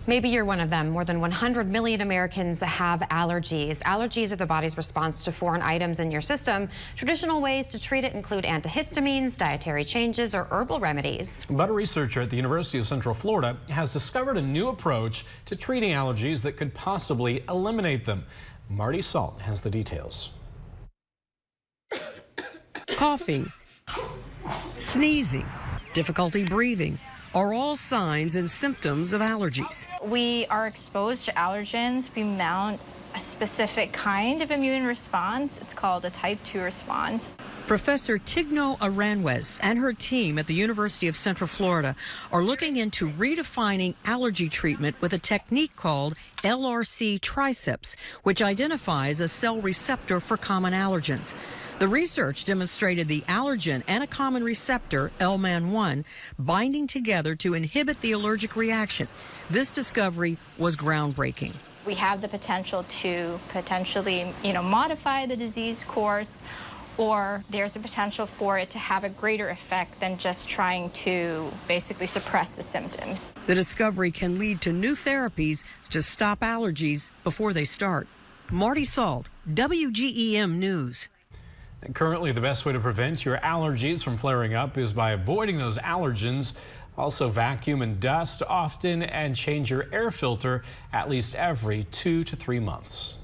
Maybe you're one of them. More than 100 million Americans have allergies. Allergies are the body's response to foreign items in your system. Traditional ways to treat it include antihistamines, dietary changes, or herbal remedies. But a researcher at the University of Central Florida has discovered a new approach to treating allergies that could possibly eliminate them. Marty Salt has the details. Coughing, sneezing, difficulty breathing are all signs and symptoms of allergies. We are exposed to allergens. We mount a specific kind of immune response. It's called a type 2 response. Professor Tigno Aranjuez and her team at the University of Central Florida are looking into redefining allergy treatment with a technique called LRC triceps, which identifies a cell receptor for common allergens. The research demonstrated the allergen and a common receptor, LMAN1, binding together to inhibit the allergic reaction. This discovery was groundbreaking. We have the potential to modify the disease course, or there's a potential for it to have a greater effect than just trying to basically suppress the symptoms. The discovery can lead to new therapies to stop allergies before they start. Marty Salt, WGEM News. Currently, the best way to prevent your allergies from flaring up is by avoiding those allergens. Also, vacuum and dust often and change your air filter at least every 2 to 3 months.